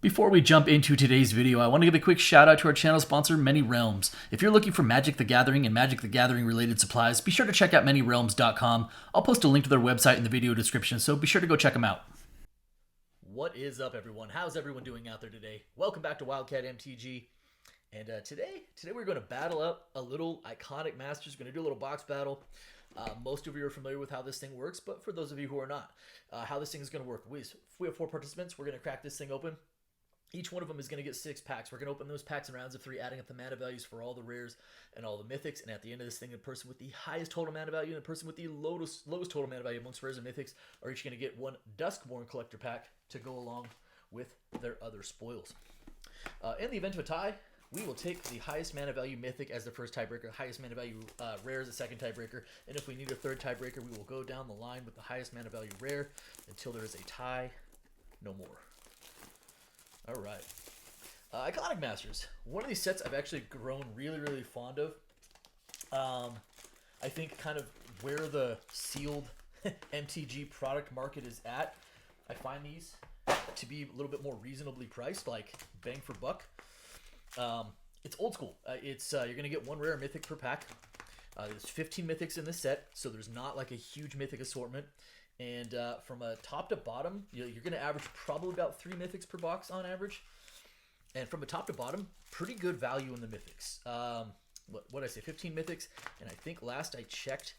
Before we jump into today's video, I want to give a quick shout out to our channel sponsor, Many Realms. If you're looking for Magic the Gathering and Magic the Gathering related supplies, be sure to check out manyrealms.com. I'll post a link to their website in the video description, so be sure to go check them out. What is up, everyone? How's everyone doing out there today? Welcome back to Wildcat MTG. And today we're going to battle up a little iconic Masters. We're going to do a little box battle. Most of you are familiar with how this thing works, but for those of you who are not, how this thing is going to work. We have 4 participants. We're going to crack this thing open. Each one of them is going to get 6 packs. We're going to open those packs in rounds of 3, adding up the mana values for all the rares and all the mythics. And at the end of this thing, the person with the highest total mana value and the person with the lowest total mana value amongst rares and mythics are each going to get 1 Duskborn collector pack to go along with their other spoils. In the event of a tie, we will take the highest mana value mythic as the first tiebreaker, highest mana value rare as the second tiebreaker, and if we need a third tiebreaker, we will go down the line with the highest mana value rare until there is a tie, no more. All right. Iconic Masters. One of these sets I've actually grown really fond of. I think kind of where the sealed MTG product market is at, I find these to be a little bit more reasonably priced, like bang for buck. It's old school. You're going to get 1 rare mythic per pack. There's 15 mythics in this set, so there's not like a huge mythic assortment. And from a top to bottom, you're going to average probably about 3 mythics per box on average. And from a top to bottom, pretty good value in the mythics. What did I say? 15 mythics. And I think last I checked,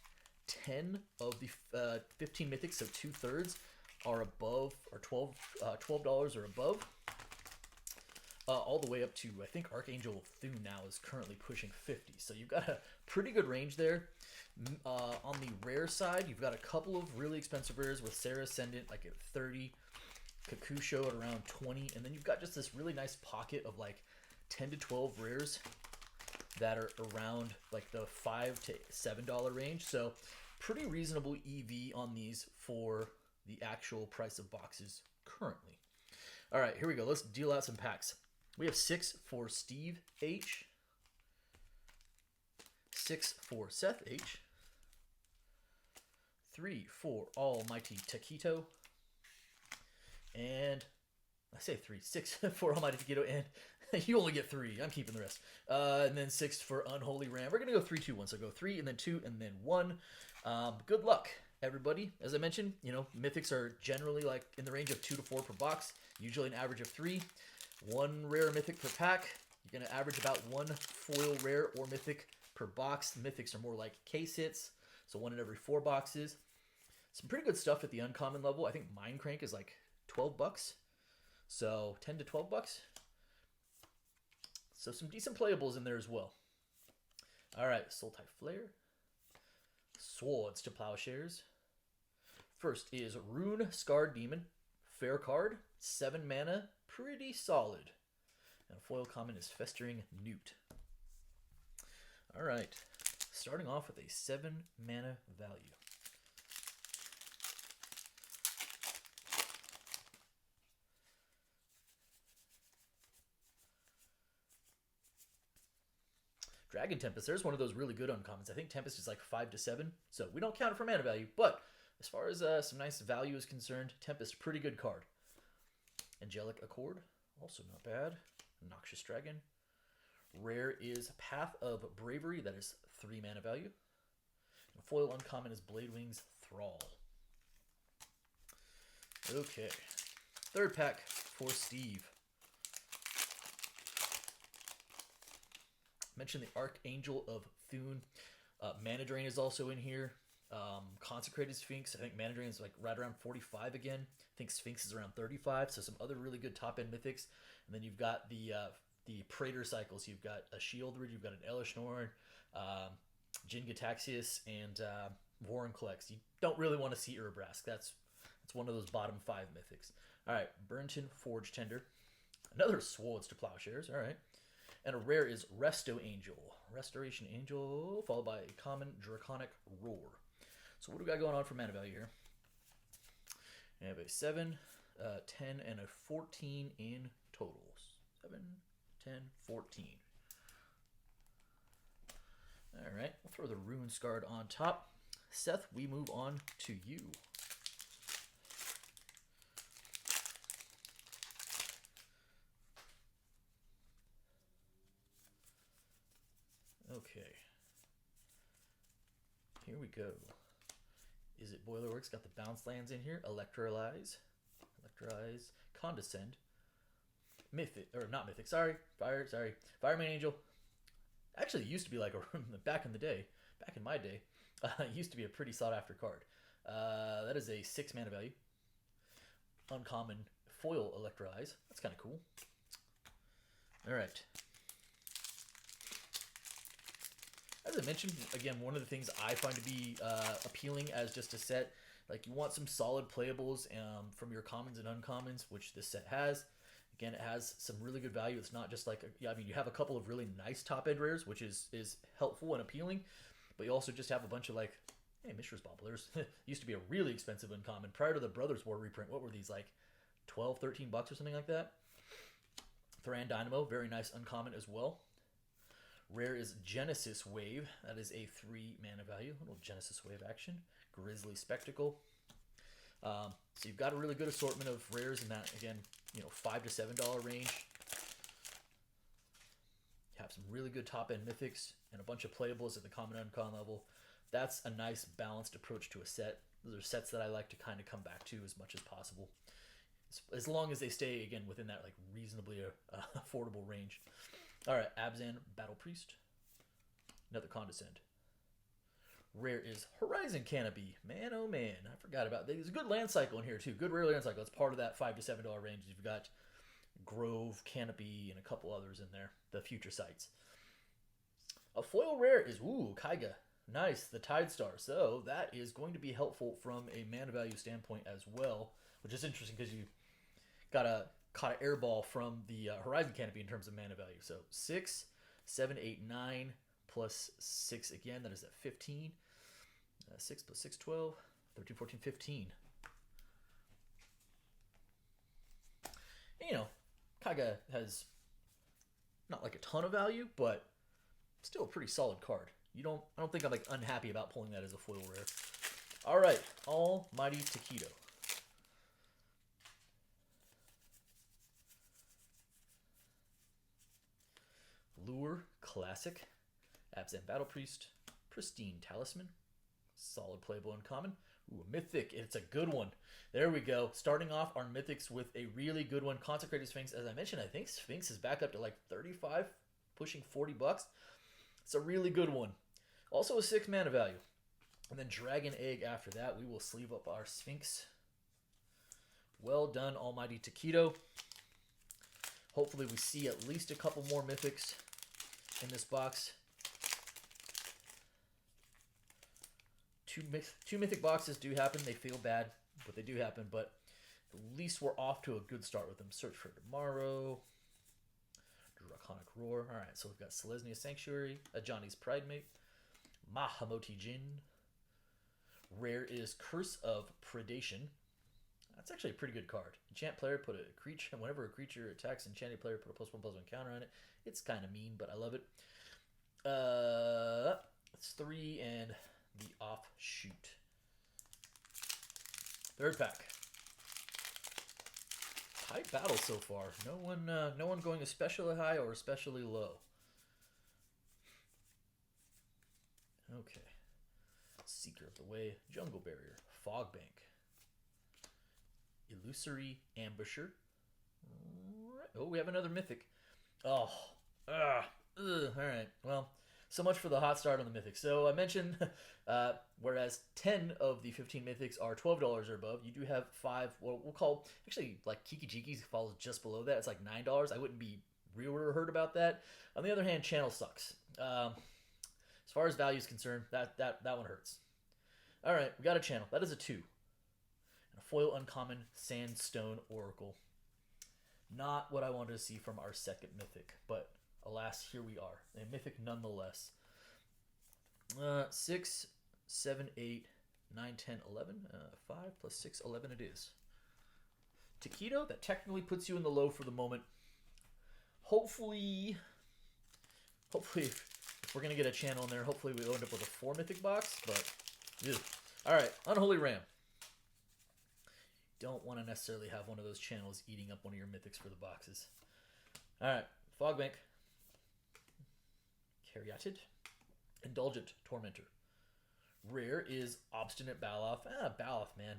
10 of the 15 mythics, so 2/3, are above, or $12 or above. All the way up to, I think Archangel Thune now is currently pushing 50. So you've got a pretty good range there. On the rare side, you've got a couple of really expensive rares with Sarah Ascendant like at 30, Kakusho at around 20, and then you've got just this really nice pocket of like 10 to 12 rares that are around like the $5 to $7 range. So pretty reasonable EV on these for the actual price of boxes currently. All right, here we go. Let's deal out some packs. We have 6 for Steve H, 6 for Seth H, 3 for Almighty Taquito, and I say 3, 6 for Almighty Taquito, and you only get 3. I'm keeping the rest. And then 6 for Unholy Ram. We're going to go 3, 2, 1. So go 3, and then 2, and then 1. Good luck, everybody. As I mentioned, mythics are generally like in the range of 2 to 4 per box, usually an average of 3. 1 rare mythic per pack. You're going to average about 1 foil rare or mythic per box. The mythics are more like case hits, so 1 in every 4 boxes. Some pretty good stuff at the uncommon level. I think Mindcrank is like $12, so 10 to 12 bucks. So some decent playables in there as well. All right, Sultai Flare, Swords to Plowshares. First is Rune Scarred Demon, fair card, 7 mana, pretty solid. And foil common is Festering Newt. All right, starting off with a 7 mana value. Dragon Tempest, there's one of those really good uncommons. I think Tempest is like 5 to 7, so we don't count it for mana value. But as far as some nice value is concerned, Tempest, pretty good card. Angelic Accord, also not bad. Noxious Dragon. Rare is Path of Bravery, that is 3 mana value. And foil uncommon is Bladewing's Thrall. Okay, third pack for Steve. Mentioned the Archangel of Thune. Mana Drain is also in here. Consecrated Sphinx, I think Mana Drain is like right around 45 again. I think Sphinx is around 35, so some other really good top-end mythics. And then you've got the Praetor cycles. You've got a Shieldred, you've got an Elishnorn, Jin Gataxius, and Vorinclex. You don't really want to see Urabrask. That's one of those bottom 5 mythics. All right, Burnton Forge Tender. Another Swords to Plowshares, all right. And a rare is Resto Angel. Restoration Angel, followed by a common Draconic Roar. So what do we got going on for mana value here? We have a 7, 10, and a 14 in totals. 7, 10, 14. All right, we'll throw the Rune Scarred on top. Seth, we move on to you. go. Is it Boilerworks? Got the bounce lands in here. Electrolyze. Condescend. Mythic, or not Mythic, sorry. Fireman Angel. Actually, it used to be like back in the day, back in my day, it used to be a pretty sought after card. That is a 6 mana value. Uncommon foil Electrolyze. That's kind of cool. All right. As I mentioned, again, one of the things I find to be appealing as just a set, like you want some solid playables from your commons and uncommons, which this set has. Again, it has some really good value. It's not just like, I mean, you have a couple of really nice top-end rares, which is helpful and appealing, but you also just have a bunch of like, hey, Mishra's Bobblers. Used to be a really expensive uncommon. Prior to the Brothers War reprint, what were these, like 12, 13 bucks or something like that? Thran Dynamo, very nice uncommon as well. Rare is Genesis Wave. That is a 3 mana value. A little Genesis Wave action. Grizzly Spectacle. So you've got a really good assortment of rares in that, again, you know, $5 to $7 range. You have some really good top-end mythics and a bunch of playables at the common uncon level. That's a nice balanced approach to a set. Those are sets that I like to kind of come back to as much as possible, as long as they stay, again, within that like reasonably affordable range. All right, Abzan Battle Priest. Another Condescend. Rare is Horizon Canopy. Man, oh man, I forgot about that. There's a good land cycle in here too. Good rare land cycle. It's part of that $5 to $7 range. You've got Grove, Canopy, and a couple others in there. The future sites. A foil rare is Kaiga. Nice, the Tide Star. So that is going to be helpful from a mana value standpoint as well, which is interesting because you caught an air ball from the Horizon Canopy in terms of mana value. So 6, 7, 8, 9 plus 6 again. That is at 15. 6 plus 6, 12. 13, 14, 15. And, you know, Kaiga has not like a ton of value, but still a pretty solid card. I don't think I'm like unhappy about pulling that as a foil rare. All right, Almighty Taquito. Lure Classic, Abzan Battle Priest, Pristine Talisman, solid playable uncommon. Ooh, a Mythic, it's a good one. There we go. Starting off our Mythics with a really good one. Consecrated Sphinx, as I mentioned, I think Sphinx is back up to like 35, pushing 40 bucks. It's a really good one. Also a 6 mana value. And then Dragon Egg after that. We will sleeve up our Sphinx. Well done, Almighty Taquito. Hopefully we see at least a couple more Mythics in this box. Two Mythic boxes do happen. They feel bad, but they do happen. But at least we're off to a good start with them. Search for Tomorrow. Draconic Roar. All right, so we've got Selesnya Sanctuary, Ajani's Pridemate, Mahamoti Jin. Rare is Curse of Predation. That's actually a pretty good card. Enchant player, put a creature, whenever a creature attacks enchanted player, put a +1/+1 counter on it. It's kind of mean, but I love it. It's 3 and the offshoot. Third pack. Tight battle so far. No one going especially high or especially low. Okay. Seeker of the Way, Jungle Barrier, Fog Bank, Illusory Ambusher. Oh, we have another Mythic. Oh, all right. Well, so much for the hot start on the Mythics. So I mentioned, whereas 10 of the 15 Mythics are $12 or above, you do have 5, what we'll call, actually, like Kiki Jiki's falls just below that. It's like $9. I wouldn't be real hurt about that. On the other hand, Channel sucks. As far as value is concerned, that one hurts. All right, we got a Channel. That is a 2. And a foil uncommon Sandstone Oracle. Not what I wanted to see from our second Mythic, but alas, here we are. A Mythic nonetheless. 6, 7, 8, 9, 10, 11. 5 plus 6, 11 it is. Taquito, that technically puts you in the low for the moment. Hopefully if we're going to get a Channel in there, hopefully we end up with a 4 Mythic box, but ew. All right, Unholy Ram. Don't want to necessarily have one of those channels eating up one of your Mythics for the boxes. All right, Fogbank. Caryatid. Indulgent Tormentor. Rare is Obstinate Baloth. Baloth, man.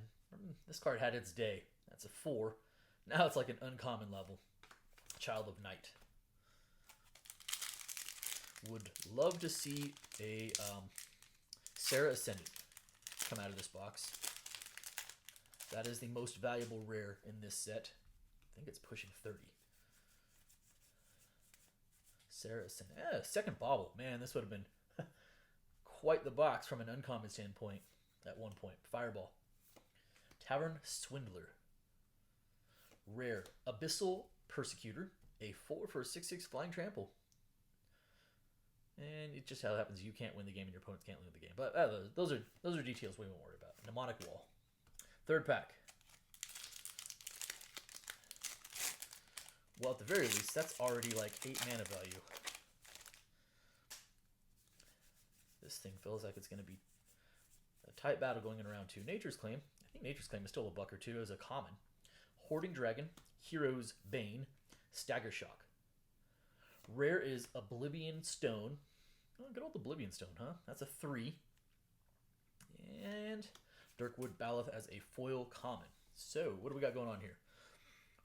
This card had its day. That's a 4. Now it's like an uncommon level. Child of Night. Would love to see a Sarah Ascendant come out of this box. That is the most valuable rare in this set. I think it's pushing 30. Sarah Ascendant. Second bauble. Man, this would have been quite the box from an uncommon standpoint at one point. Fireball. Tavern Swindler. Rare. Abyssal Persecutor. A 4 for a 6/6 flying trample. And it just how it happens. You can't win the game and your opponents can't win the game. But those are details we won't worry about. Mnemonic Wall. Third pack. Well, at the very least, that's already like 8 mana value. This thing feels like it's going to be a tight battle going in round 2. Nature's Claim. I think Nature's Claim is still a buck or two as a common. Hoarding Dragon. Hero's Bane. Stagger Shock. Rare is Oblivion Stone. Oh, good old Oblivion Stone, huh? That's a 3. And Dirkwood Baloth as a foil common. So, what do we got going on here?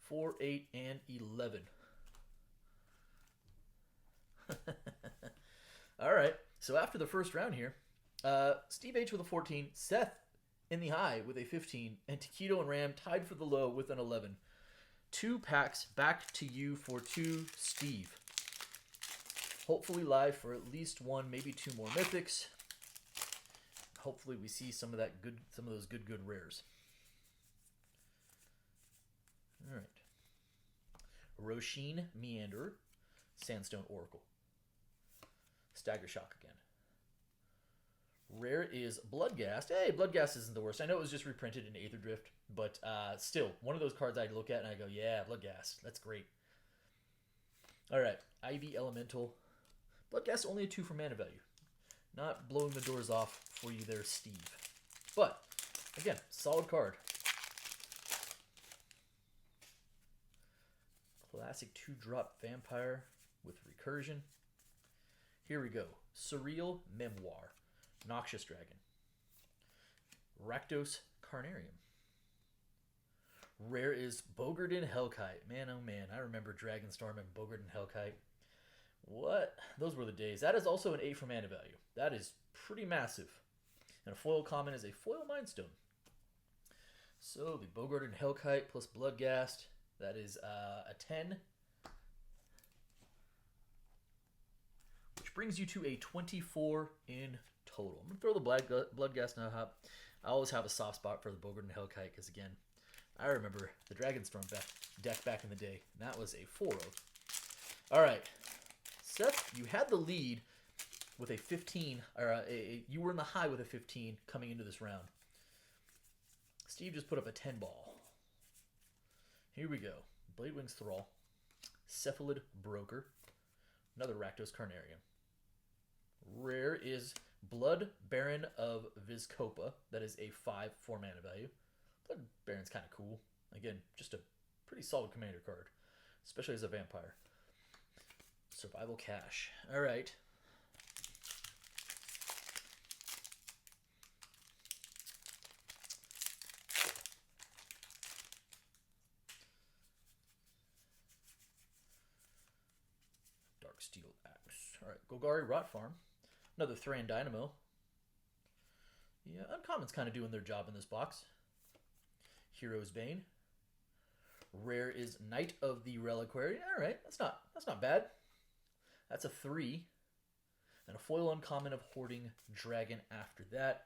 4, 8, and 11. All right. So after the first round here, Steve H with a 14, Seth in the high with a 15, and Taquito and Ram tied for the low with an 11. 2 packs back to you for 2, Steve. Hopefully live for at least 1, maybe 2 more mythics. Hopefully we see some of those good rares. All right. Roshin Meander, Sandstone Oracle. Stagger Shock again. Rare is Bloodghast. Hey, Bloodghast isn't the worst. I know it was just reprinted in Aether Drift, but still, one of those cards I look at and I go, yeah, Bloodghast. That's great. All right. Ivy Elemental. Bloodghast only a 2 for mana value. Not blowing the doors off for you there, Steve. But, again, solid card. Classic 2-drop Vampire with Recursion. Here we go. Surreal Memoir. Noxious Dragon. Rakdos Carnarium. Rare is Bogarden Hellkite. Man, oh man, I remember Dragonstorm and Bogarden Hellkite. What? Those were the days. That is also an 8 for mana value. That is pretty massive. And a foil common is a foil Mind Stone. So the Bogarden Hellkite plus Bloodghast. That is a 10. Which brings you to a 24 in total. I'm going to throw the Bloodghast now up. I always have a soft spot for the Bogarden Hellkite because, again, I remember the Dragonstorm deck back in the day. And that was a 4-0. All right. Seth, you had the lead with a 15. Or you were in the high with a 15 coming into this round. Steve just put up a 10 ball. Here we go. Bladewing's Thrall. Cephalid Broker. Another Rakdos Carnarium. Rare is Blood Baron of Vizkopa. That is a 5 for mana value. Blood Baron's kind of cool. Again, just a pretty solid commander card. Especially as a vampire. Survival Cache. Alright. Steel Axe. Alright, Golgari Rot Farm. Another Thran Dynamo. Yeah, Uncommons kind of doing their job in this box. Hero's Bane. Rare is Knight of the Reliquary. Alright, that's not bad. That's a 3. And a foil uncommon of Hoarding Dragon after that.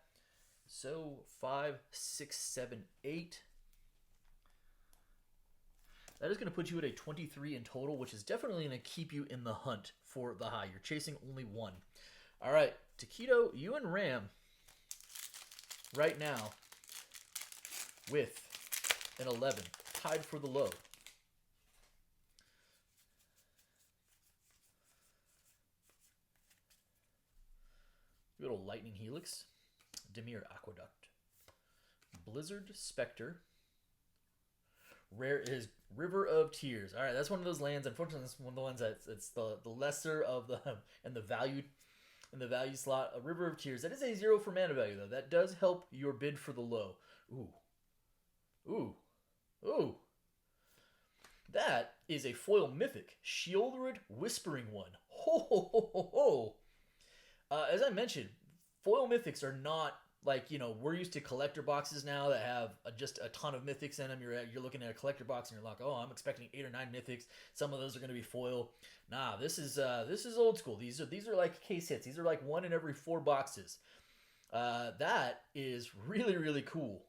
So 5, 6, 7, 8. That is going to put you at a 23 in total, which is definitely going to keep you in the hunt for the high. You're chasing only 1. All right, Taquito, you and Ram right now with an 11, tied for the low. Good old Lightning Helix, Dimir Aqueduct, Blizzard Spectre. Rare is River of Tears. All right, that's one of those lands. Unfortunately, that's one of the ones that's the lesser of the and the valued. in the value slot. A River of Tears. That is a 0 for mana value, though. That does help your bid for the low. Ooh. Ooh. Ooh. That is a foil mythic. Shieldred Whispering one. Ho, ho, ho, ho, ho. As I mentioned, foil mythics are not like, we're used to collector boxes now that have just a ton of mythics in them. You're looking at a collector box and you're like, oh, I'm expecting 8 or 9 mythics. Some of those are going to be foil. Nah, this is old school. These are like case hits. These are like 1 in every 4 boxes. That is really, really cool.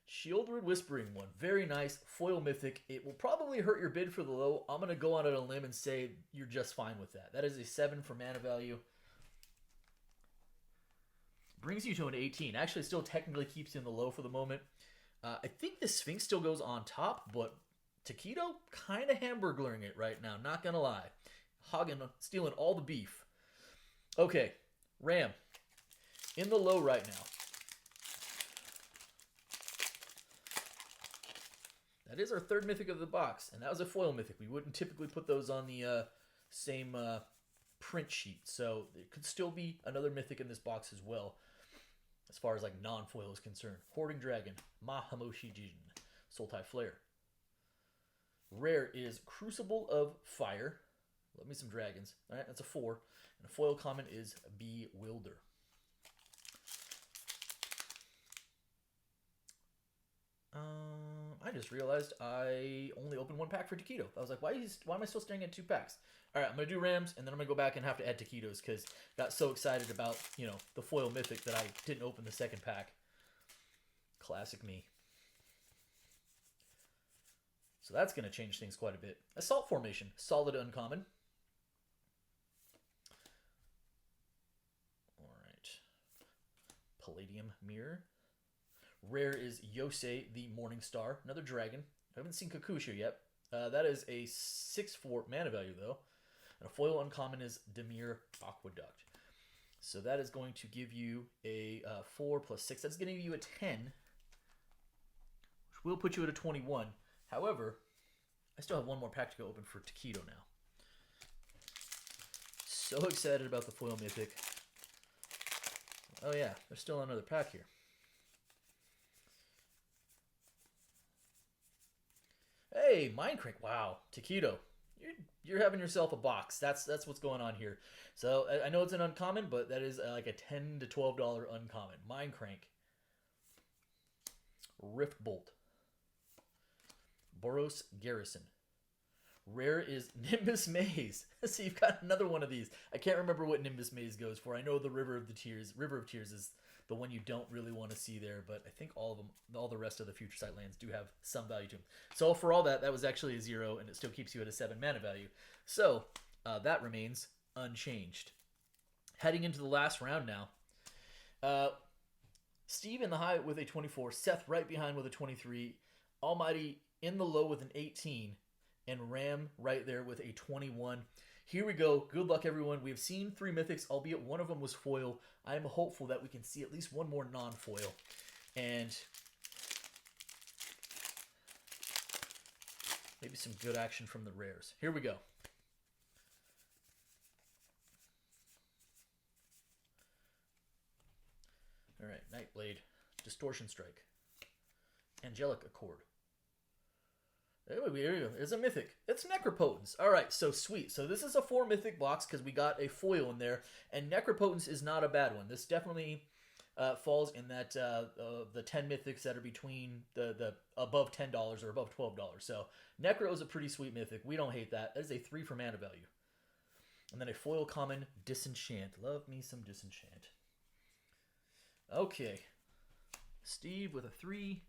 Shieldred Whispering one. Very nice. Foil mythic. It will probably hurt your bid for the low. I'm going to go on a limb and say you're just fine with that. That is a 7 for mana value. Brings you to an 18. Actually, still technically keeps you in the low for the moment. I think the Sphinx still goes on top, but Taquito kind of Hamburglering it right now. Not going to lie. Stealing all the beef. Okay. Ram. In the low right now. That is our 3rd mythic of the box, and that was a foil mythic. We wouldn't typically put those on the same print sheet, so there could still be another mythic in this box as well, as far as like non-foil is concerned. Hoarding Dragon, Mahamoshijin, Sultai Flare. Rare is Crucible of Fire. Love me some dragons. All right, that's a 4. And a foil common is Bewilder. I just realized I only opened 1 pack for Taquito. I was like, why am I still staring at 2 packs? All right, I'm going to do Rams, and then I'm going to go back and have to add Taquitos because I got so excited about, the foil mythic that I didn't open the 2nd pack. Classic me. So that's going to change things quite a bit. Assault Formation. Solid uncommon. All right. Palladium Mirror. Rare is Yosei the Morning Star, another dragon. I haven't seen Kakusha yet. That is a 6/4 mana value, though. And a foil uncommon is Demir Aqueduct. So that is going to give you a 4 plus 6. That's going to give you a 10, which will put you at a 21. However, I still have 1 more pack to go open for Taquito now. So excited about the foil mythic. Oh yeah, there's still another pack here. Hey, Mindcrank. Wow, Taquito. You're having yourself a box. That's what's going on here. So I know it's an uncommon, but that is like a $10 to $12 uncommon. Mindcrank. Rift Bolt. Boros Garrison. Rare is Nimbus Maze. So you've got another one of these. I can't remember what Nimbus Maze goes for. I know the River of Tears is the one you don't really want to see there, but I think all the rest of the Future Sight lands do have some value to them. So for all that was actually a 0, and it still keeps you at a 7 mana value. So that remains unchanged. Heading into the last round now. Steve in the high with a 24, Seth right behind with a 23, Almighty in the low with an 18, and Ram right there with a 21. Here we go. Good luck, everyone. We have seen 3 mythics, albeit one of them was foil. I am hopeful that we can see at least 1 more non-foil. And maybe some good action from the rares. Here we go. All right, Nightblade, Distortion Strike, Angelic Accord. There we go. It's a mythic. It's Necropotence. All right, so sweet. So this is a 4 mythic box because we got a foil in there, and Necropotence is not a bad one. This definitely falls in that the 10 mythics that are between the above $10 or above $12. So Necro is a pretty sweet mythic. We don't hate that. That is a 3 for mana value. And then a foil common, Disenchant. Love me some Disenchant. Okay. Steve with a 3.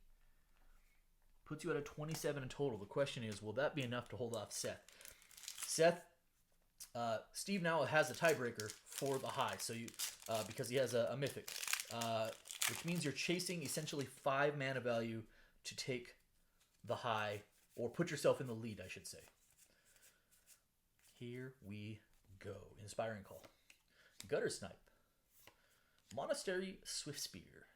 Puts you at a 27 in total. The question is, will that be enough to hold off Seth? Steve now has a tiebreaker for the high, so because he has a mythic, which means you're chasing essentially 5 mana value to take the high, or put yourself in the lead, I should say. Here we go. Inspiring Call. Gutter Snipe. Monastery Swiftspear.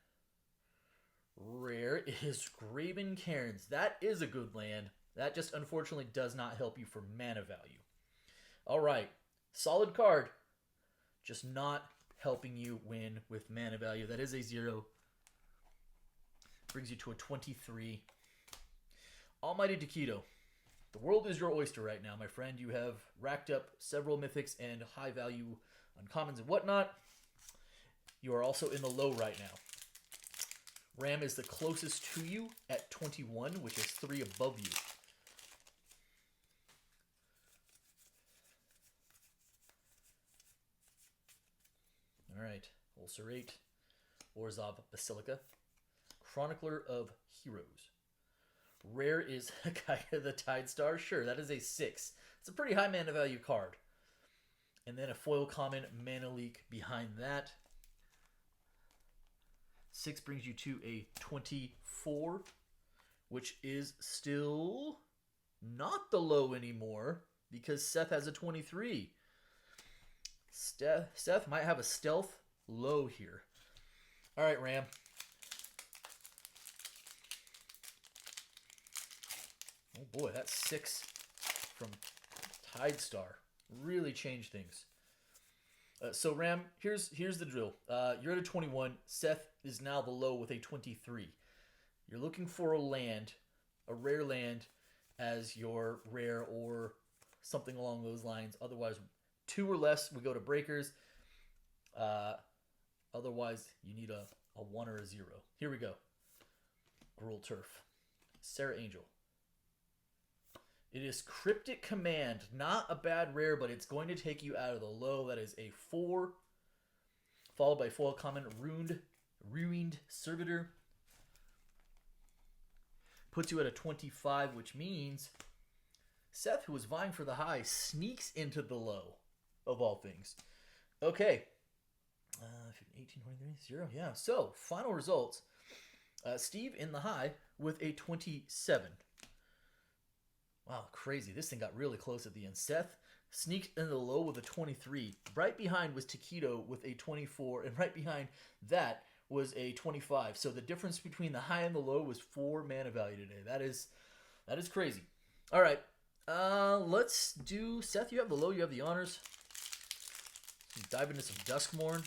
Rare is Graven Cairns. That is a good land. That just unfortunately does not help you for mana value. All right. Solid card. Just not helping you win with mana value. That is a 0. Brings you to a 23. Almighty Taquito. The world is your oyster right now, my friend. You have racked up several mythics and high value uncommons and whatnot. You are also in the low right now. Ram is the closest to you at 21, which is 3 above you. All right, Ulcerate, Orzhov Basilica, Chronicler of Heroes. Rare is Gaia the Tidestar. Sure, that is a 6. It's a pretty high mana value card. And then a foil common Mana Leak behind that. 6 brings you to a 24, which is still not the low anymore because Seth has a 23. Seth might have a stealth low here. All right, Ram. Oh boy, that's 6 from Tidestar. Really changed things. So Ram, here's the drill. You're at a 21. Seth is now the low with a 23. You're looking for a land, a rare land, as your rare or something along those lines. Otherwise, 2 or less we go to breakers. Otherwise, you need a 1 or a 0. Here we go. Gruul Turf. Sarah Angel. It is Cryptic Command. Not a bad rare, but it's going to take you out of the low. That is a 4. Followed by foil common Ruined Servitor. Puts you at a 25, which means Seth, who was vying for the high, sneaks into the low, of all things. Okay. 18, 23, 0. Yeah. So, final results. Steve in the high with a 27. Wow, crazy. This thing got really close at the end. Seth sneaked into the low with a 23. Right behind was Taquito with a 24. And right behind that was a 25. So the difference between the high and the low was 4 mana value today. That is crazy. All right. Let's do... Seth, you have the low. You have the honors. Let's dive into some Duskmourn.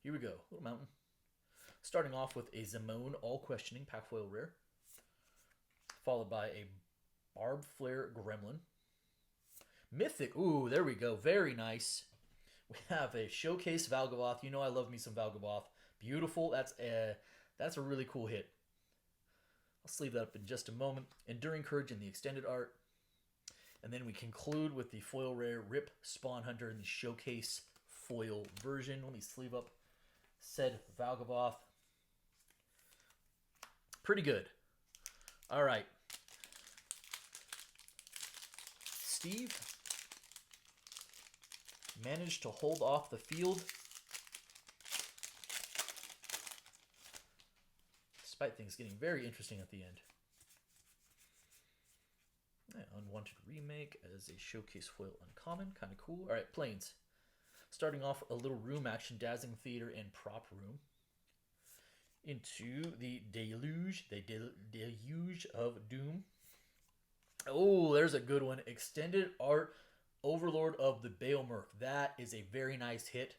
Here we go. Little mountain. Starting off with a Zimone All Questioning Pack Foil Rare. Followed by a Barb Flare Gremlin. Mythic. Ooh, there we go. Very nice. We have a Showcase Valgavoth. You know I love me some Valgavoth. Beautiful. That's a really cool hit. I'll sleeve that up in just a moment. Enduring Courage in the extended art. And then we conclude with the foil rare Rip Spawn Hunter in the Showcase foil version. Let me sleeve up said Valgavoth. Pretty good. All right. Steve managed to hold off the field despite things getting very interesting at the end. Yeah, Unwanted Remake as a Showcase foil uncommon. Kind of cool. All right, Plains. Starting off a little room action, Dazzling Theater and Prop Room. Into the Deluge, Deluge of Doom. Oh, there's a good one. Extended Art, Overlord of the Baelmerk. That is a very nice hit.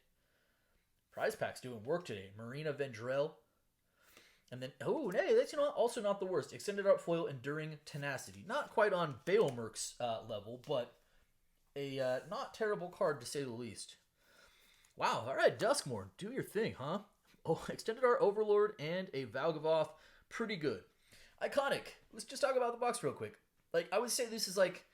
Prize Pack's doing work today. Marina Vendrell. And then, oh, hey, that's also not the worst. Extended Art Foil, Enduring Tenacity. Not quite on Baelmerk's level, but a not terrible card to say the least. Wow, all right, Duskmourn, do your thing, huh? Oh, Extended Art Overlord and a Valgavoth, pretty good. Iconic, let's just talk about the box real quick. Like, I would say this is like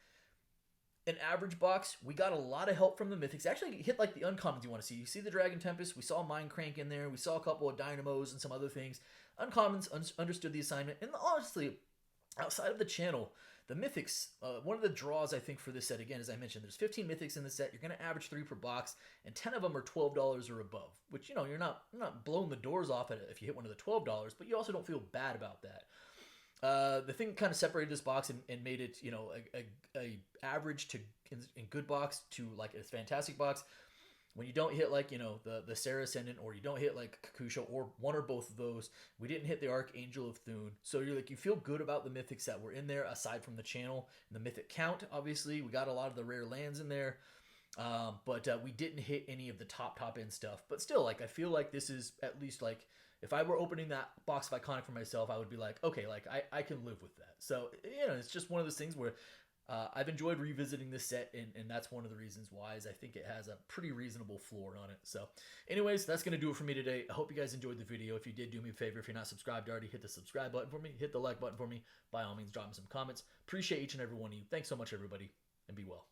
an average box. We got a lot of help from the Mythics. Actually, hit like the uncommons you want to see. You see the Dragon Tempest, we saw Mindcrank in there, we saw a couple of Dynamos and some other things. Uncommons understood the assignment, and honestly, outside of the channel, the Mythics, one of the draws I think for this set, again, as I mentioned, there's 15 Mythics in the set. You're going to average 3 per box, and 10 of them are $12 or above, which, you're not blowing the doors off at it if you hit one of the $12, but you also don't feel bad about that. The thing kind of separated this box and made it, a average to in good box to like a fantastic box when you don't hit like, you know, the Sarah Ascendant, or you don't hit like Kakusha, or one or both of those. We didn't hit the Archangel of Thune. So you're like, you feel good about the mythics that were in there aside from the channel and the mythic count. Obviously, we got a lot of the rare lands in there. But we didn't hit any of the top end stuff. But still, like, I feel like this is at least like, if I were opening that box of Iconic for myself, I would be like, okay, like I can live with that. So, you know, it's just one of those things where I've enjoyed revisiting this set, and that's one of the reasons why, is I think it has a pretty reasonable floor on it. So anyways, that's going to do it for me today. I hope you guys enjoyed the video. If you did, do me a favor. If you're not subscribed already, hit the subscribe button for me. Hit the like button for me. By all means, drop me some comments. Appreciate each and every one of you. Thanks so much, everybody, and be well.